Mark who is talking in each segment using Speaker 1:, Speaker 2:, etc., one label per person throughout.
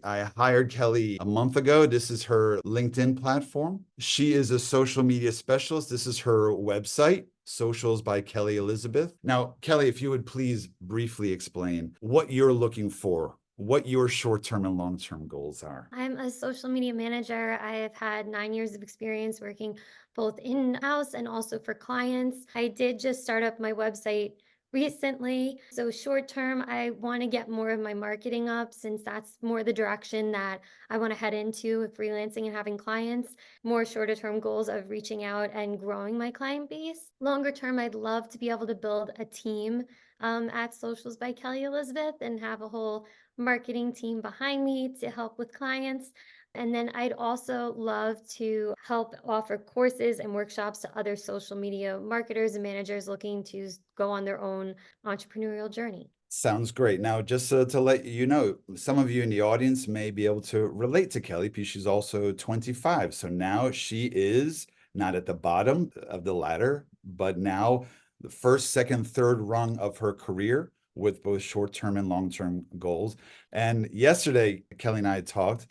Speaker 1: I hired Kelly a month ago. This is her LinkedIn platform. She is a social media specialist. This is her website, Socials by Kelly Elizabeth. Now, Kelly, if you would please briefly explain what you're looking for, what your short-term and long-term goals are.
Speaker 2: I'm a social media manager. I have had 9 years of experience working both in house and also for clients. I did just start up my website recently. So, short term, I want to get more of my marketing up since that's more the direction that I want to head into with freelancing and having clients. More shorter term goals of reaching out and growing my client base. Longer term, I'd love to be able to build a team at Socials by Kelly Elizabeth and have a whole marketing team behind me to help with clients. And then I'd also love to help offer courses and workshops to other social media marketers and managers looking to go on their own entrepreneurial journey.
Speaker 1: Sounds great. Now, just to let you know, some of you in the audience may be able to relate to Kelly because she's also 25. So now she is not at the bottom of the ladder, but now the first, second, third rung of her career with both short-term and long-term goals. And yesterday, Kelly and I talked,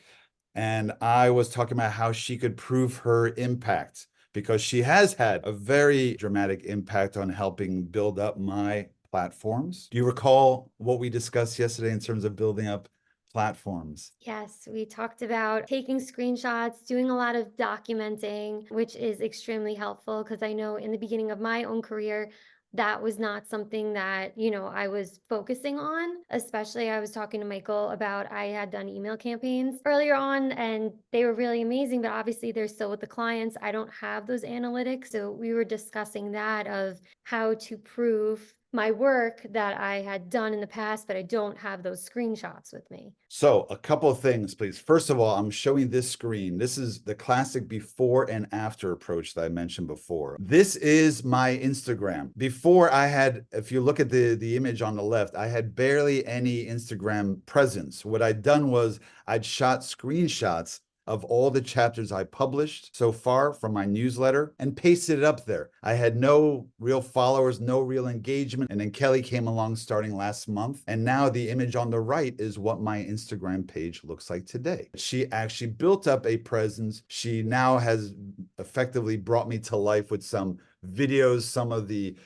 Speaker 1: and I was talking about how she could prove her impact because she has had a very dramatic impact on helping build up my platforms. Do you recall what we discussed yesterday in terms of building up platforms?
Speaker 2: Yes, we talked about taking screenshots, doing a lot of documenting, which is extremely helpful because I know in the beginning of my own career, that was not something that, I was focusing on. Especially, I was talking to Michael about I had done email campaigns earlier on and they were really amazing, but obviously they're still with the clients. I don't have those analytics. So we were discussing that of how to prove my work that I had done in the past, but I don't have those screenshots with me.
Speaker 1: So, a couple of things, please. First of all, I'm showing this screen. This is the classic before and after approach that I mentioned before. This is my Instagram. Before I had, if you look at the image on the left, I had barely any Instagram presence. What I'd done was I'd shot screenshots of all the chapters I published so far from my newsletter and pasted it up there. I had no real followers, no real engagement. And then Kelly came along starting last month. And now the image on the right is what my Instagram page looks like today. She actually built up a presence. She now has effectively brought me to life with some videos, some of the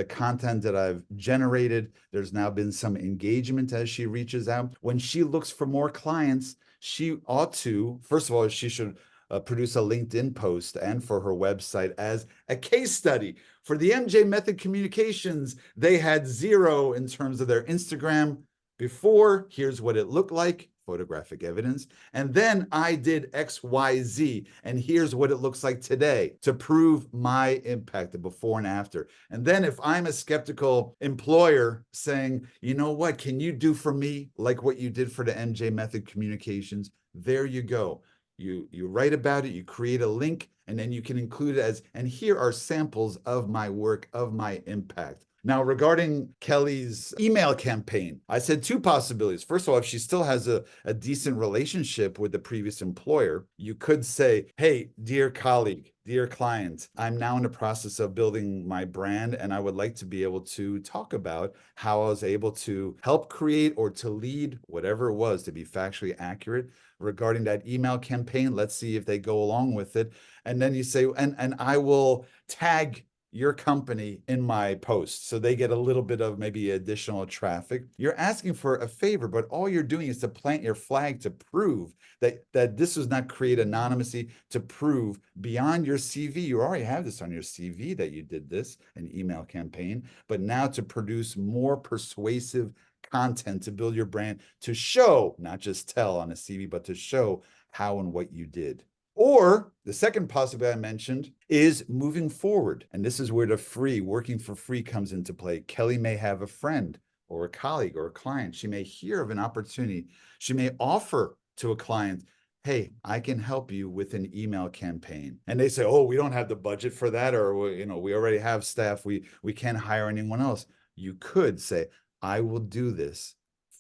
Speaker 1: content that I've generated. There's now been some engagement as she reaches out. When she looks for more clients, she ought to, first of all, she should produce a LinkedIn post and for her website as a case study. For the MJ Method Communications, they had zero in terms of their Instagram before. Here's what it looked like, photographic evidence. And then I did XYZ, and here's what it looks like today to prove my impact, the before and after. And then if I'm a skeptical employer saying, you know what, can you do for me like what you did for the MJ Method Communications? There you go. You write about it, you create a link, and then you can include it as, and here are samples of my work, of my impact. Now, regarding Kelly's email campaign, I said two possibilities. First of all, if she still has a decent relationship with the previous employer, you could say, hey, dear colleague, dear client, I'm now in the process of building my brand, and I would like to be able to talk about how I was able to help create or to lead, whatever it was, to be factually accurate regarding that email campaign. Let's see if they go along with it. And then you say, and I will tag your company in my post so they get a little bit of maybe additional traffic. You're asking for a favor, but all you're doing is to plant your flag to prove that this does not create anonymity, to prove beyond your CV. You already have this on your CV that you did this, an email campaign, but now to produce more persuasive content to build your brand, to show, not just tell on a CV, but to show how and what you did. Or the second possibility I mentioned is moving forward. And this is where the free, working for free comes into play. Kelly may have a friend or a colleague or a client. She may hear of an opportunity. She may offer to a client, hey, I can help you with an email campaign. And they say, oh, we don't have the budget for that, or we already have staff. We can't hire anyone else. You could say, I will do this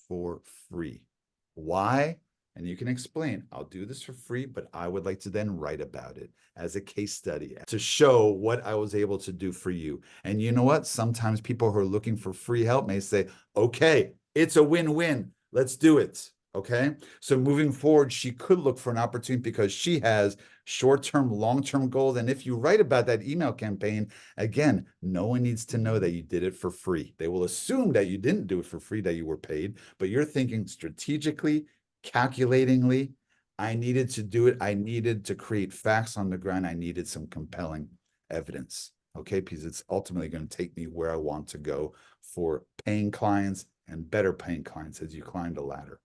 Speaker 1: for free. Why? And you can explain, I'll do this for free, but I would like to then write about it as a case study to show what I was able to do for you. And you know what? Sometimes people who are looking for free help may say, okay, it's a win-win. Let's do it. Okay. So moving forward, she could look for an opportunity because she has short-term, long-term goals. And if you write about that email campaign, again, no one needs to know that you did it for free. They will assume that you didn't do it for free, that you were paid, but you're thinking strategically, calculatingly. I needed to do it. I needed to create facts on the ground. I needed some compelling evidence. Okay. Because it's ultimately going to take me where I want to go for paying clients and better paying clients as you climb the ladder.